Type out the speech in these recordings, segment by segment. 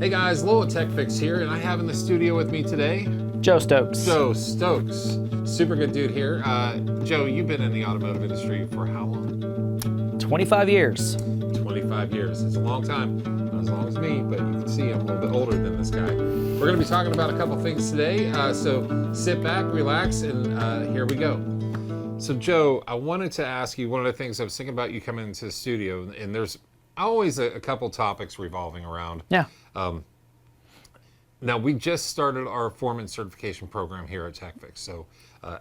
Hey guys, Lowell Tech Fix here, and I have in the studio with me today Joe Stokes. Joe Stokes. Super good dude here. Joe, you've been in the automotive industry for how long? 25 years. 25 years. It's a long time. Not as long as me, but you can see I'm a little bit older than this guy. We're going to be talking about a couple things today, so sit back, relax, and here we go. So Joe, I wanted to ask you, one of the things I was thinking about you coming into the studio, and there's always a couple topics revolving around. Yeah. Now, we just started our Foreman certification program here at TechFix. So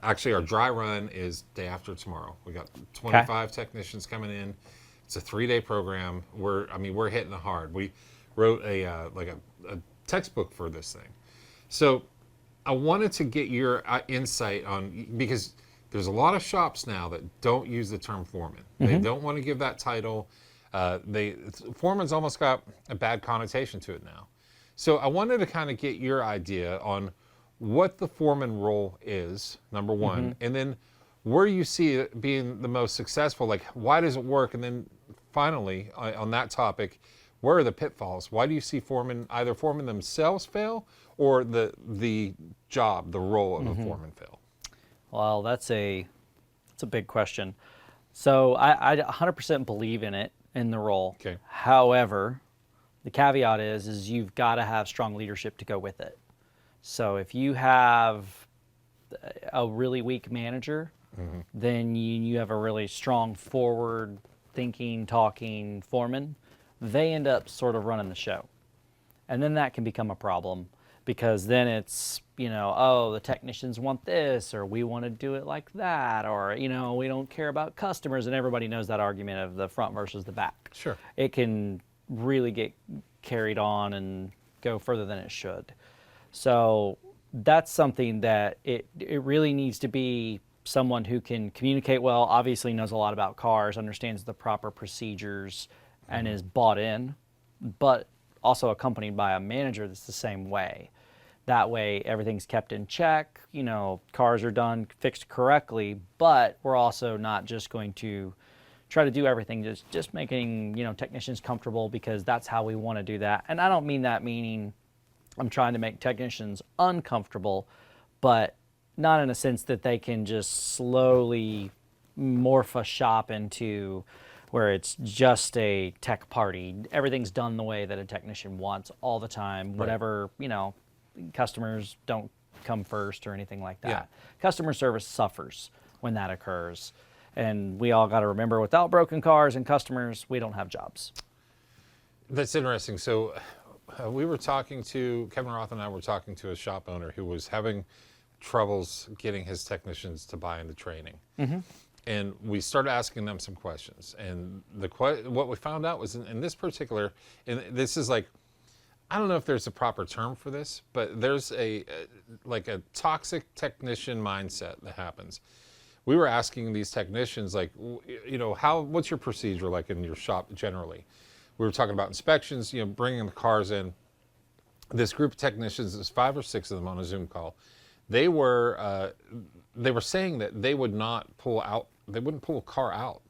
actually our dry run is day after tomorrow. We got 25 technicians coming in. It's a 3-day program. We're hitting it hard. We wrote a textbook for this thing. So I wanted to get your insight on, because there's a lot of shops now that don't use the term foreman. They don't want to give that title. Foreman's almost got a bad connotation to it now. So I wanted to kind of get your idea on what the foreman role is, number one, and then where you see it being the most successful, like why does it work? And then finally, on that topic, where are the pitfalls? Why do you see either foremen themselves fail or the job, the role of a foreman fail? Well, that's a big question. So I 100% believe in the role. Okay. However, the caveat is you've got to have strong leadership to go with it. So if you have a really weak manager, then you have a really strong forward thinking, talking foreman. They end up sort of running the show. And then that can become a problem, because then it's, oh, the technicians want this, or we want to do it like that, or, we don't care about customers, and everybody knows that argument of the front versus the back. Sure. It can really get carried on and go further than it should. So that's something that it really needs to be someone who can communicate well, obviously knows a lot about cars, understands the proper procedures, and is bought in, but also accompanied by a manager that's the same way. That way everything's kept in check, cars are done, fixed correctly, but we're also not just going to try to do everything just making, technicians comfortable, because that's how we want to do that. And I don't mean that meaning I'm trying to make technicians uncomfortable, but not in a sense that they can just slowly morph a shop into where it's just a tech party. Everything's done the way that a technician wants all the time. Whatever, customers don't come first or anything like that. Yeah. Customer service suffers when that occurs. And we all got to remember, without broken cars and customers, we don't have jobs. That's interesting. So we were talking to, Kevin Roth and I were talking to a shop owner who was having troubles getting his technicians to buy into training. And we started asking them some questions. And what we found out was in this particular, and this is like, I don't know if there's a proper term for this, but there's a toxic technician mindset that happens. We were asking these technicians, like, what's your procedure like in your shop generally? We were talking about inspections, bringing the cars in. This group of technicians, there's 5 or 6 of them on a Zoom call. They were saying that they would not pull out, they wouldn't pull a car out.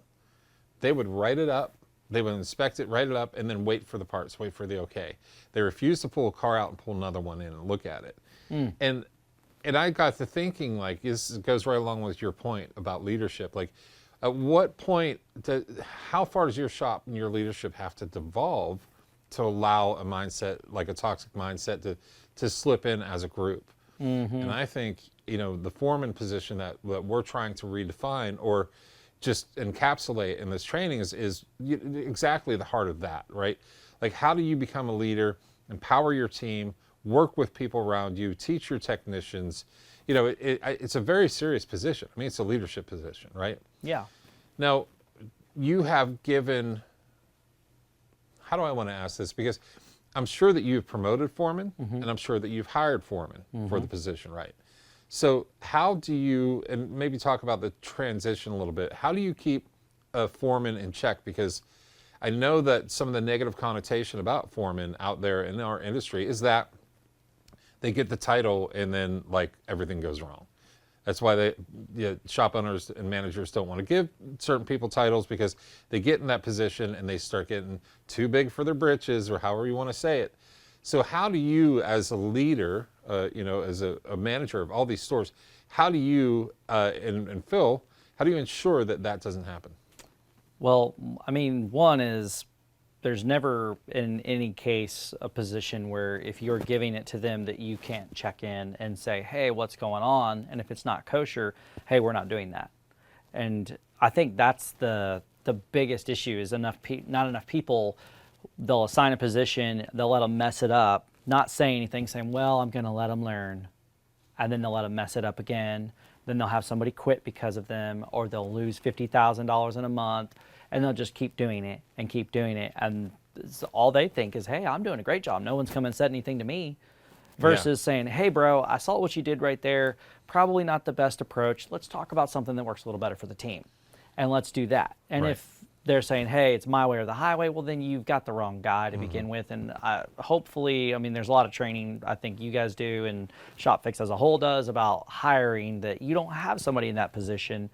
They would write it up, they would inspect it, write it up, and then wait for the parts, wait for the okay. They refused to pull a car out and pull another one in and look at it. And I got to thinking, like, this goes right along with your point about leadership. Like, at what point, how far does your shop and your leadership have to devolve to allow a mindset, like a toxic mindset, to slip in as a group? And I think, the foreman position that we're trying to redefine or just encapsulate in this training is exactly the heart of that, right? Like, how do you become a leader, empower your team, work with people around you, teach your technicians? It's a very serious position. I mean, it's a leadership position, right? Yeah. Now, you have given, how do I want to ask this? Because I'm sure that you've promoted foremen, and I'm sure that you've hired foremen for the position, right? So how do you, and maybe talk about the transition a little bit, how do you keep a foreman in check? Because I know that some of the negative connotation about foremen out there in our industry is that they get the title and then, like, everything goes wrong. That's why shop owners and managers don't want to give certain people titles, because they get in that position and they start getting too big for their britches, or however you want to say it. So how do you, as a leader, as a manager of all these stores, how do you, and Phil, how do you ensure that that doesn't happen? Well, I mean, one is there's never in any case a position where if you're giving it to them that you can't check in and say, hey, what's going on? And if it's not kosher, hey, we're not doing that. And I think that's the biggest issue is not enough people, they'll assign a position, they'll let them mess it up, not say anything, saying, well, I'm going to let them learn. And then they'll let them mess it up again. Then they'll have somebody quit because of them, or they'll lose $50,000 in a month, and they'll just keep doing it and keep doing it. And all they think is, hey, I'm doing a great job. No one's come and said anything to me. Versus saying, hey, bro, I saw what you did right there. Probably not the best approach. Let's talk about something that works a little better for the team. And let's do that. And if they're saying, hey, it's my way or the highway, well, then you've got the wrong guy to begin with. And hopefully, I mean, there's a lot of training I think you guys do and ShopFix as a whole does about hiring, that you don't have somebody in that position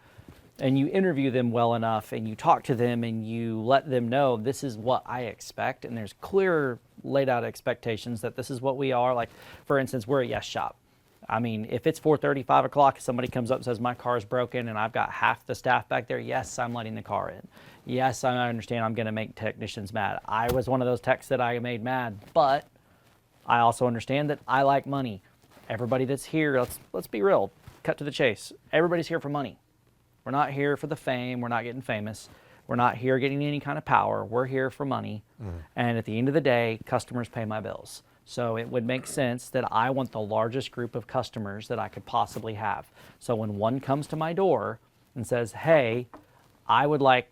and you interview them well enough and you talk to them and you let them know this is what I expect. And there's clear laid out expectations that this is what we are. Like, for instance, we're a yes shop. I mean, if it's 4:30, 5 o'clock, somebody comes up and says, my car's broken and I've got half the staff back there, yes, I'm letting the car in. Yes, I understand I'm going to make technicians mad. I was one of those techs that I made mad, but I also understand that I like money. Everybody that's here, let's be real, cut to the chase. Everybody's here for money. We're not here for the fame. We're not getting famous. We're not here getting any kind of power. We're here for money. And at the end of the day, customers pay my bills. So it would make sense that I want the largest group of customers that I could possibly have. So when one comes to my door and says, hey, I would like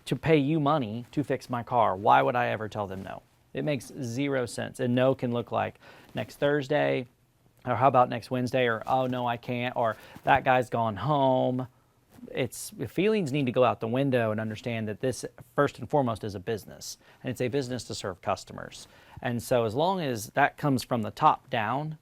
to pay you money to fix my car, why would I ever tell them no? It makes zero sense. And no can look like next Thursday, or how about next Wednesday, or oh no, I can't, or that guy's gone home. Feelings need to go out the window and understand that this first and foremost is a business, and it's a business to serve customers. And so as long as that comes from the top down,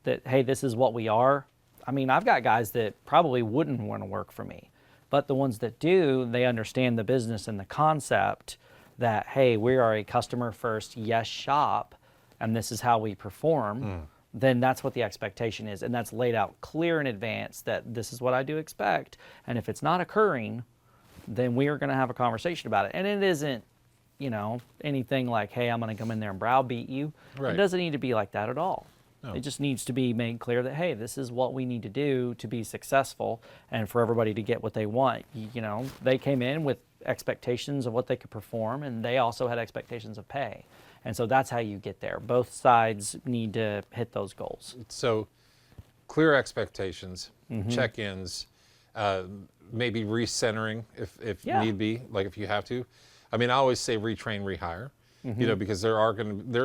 that, hey, this is what we are. I mean, I've got guys that probably wouldn't want to work for me, but the ones that do, they understand the business and the concept that, hey, we are a customer first yes shop, and this is how we perform. Then that's what the expectation is. And that's laid out clear in advance that this is what I do expect. And if it's not occurring, then we are going to have a conversation about it. And it isn't, anything like, hey, I'm going to come in there and browbeat you. It doesn't need to be like that at all. No. It just needs to be made clear that, hey, this is what we need to do to be successful and for everybody to get what they want. They came in with expectations of what they could perform, and they also had expectations of pay. And so that's how you get there. Both sides need to hit those goals. So clear expectations, check-ins, maybe recentering if need be, like if you have to. I mean, I always say retrain, rehire, because there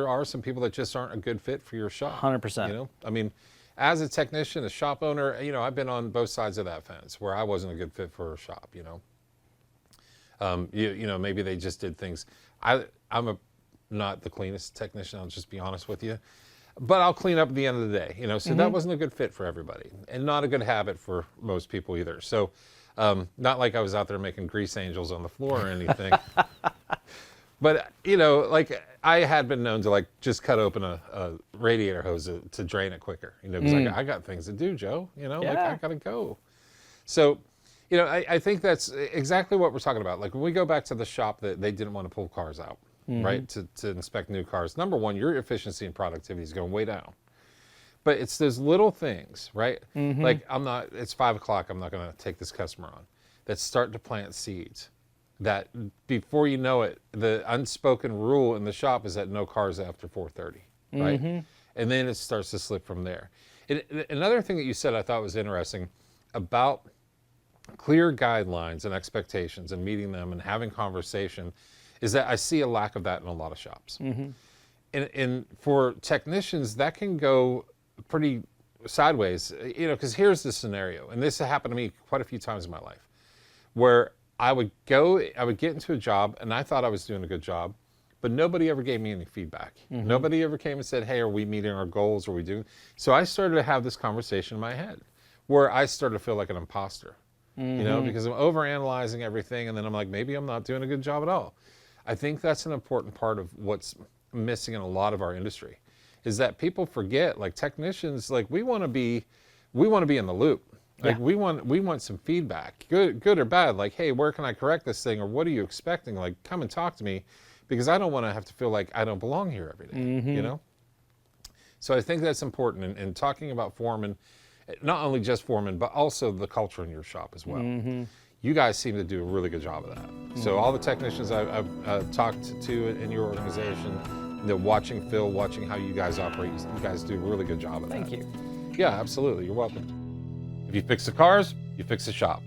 are some people that just aren't a good fit for your shop. 100%. I mean, as a technician, a shop owner, I've been on both sides of that fence where I wasn't a good fit for a shop, maybe they just did things. I'm not the cleanest technician, I'll just be honest with you, but I'll clean up at the end of the day, so that wasn't a good fit for everybody and not a good habit for most people either. So not like I was out there making grease angels on the floor or anything, but like I had been known to like just cut open a radiator hose to drain it quicker, because I got things to do, Joe, like I gotta go. So I think that's exactly what we're talking about. Like when we go back to the shop that they didn't want to pull cars out, right, to inspect new cars. Number one, your efficiency and productivity is going way down. But it's those little things, right? Like it's 5 o'clock, I'm not going to take this customer on, that start to plant seeds. That before you know it, the unspoken rule in the shop is that no cars after 4:30, right? And then it starts to slip from there. Another thing that you said I thought was interesting about clear guidelines and expectations and meeting them and having conversation is that I see a lack of that in a lot of shops. And for technicians, that can go pretty sideways, because here's the scenario, and this happened to me quite a few times in my life, where I would get into a job and I thought I was doing a good job, but nobody ever gave me any feedback. Nobody ever came and said, hey, are we meeting our goals? Are we doing? So I started to have this conversation in my head where I started to feel like an imposter, because I'm overanalyzing everything, and then I'm like, maybe I'm not doing a good job at all. I think that's an important part of what's missing in a lot of our industry is that people forget, like technicians, like we want to be in the loop. Like Yeah. we want some feedback, good or bad. Like, hey, where can I correct this thing, or what are you expecting? Like, come and talk to me, because I don't want to have to feel like I don't belong here every day. You know. So I think that's important in talking about foremen, not only just foremen, but also the culture in your shop as well. You guys seem to do a really good job of that. So all the technicians I've talked to in your organization, watching Phil, watching how you guys operate, you guys do a really good job of that. Thank you. Yeah, absolutely. You're welcome. If you fix the cars, you fix the shop.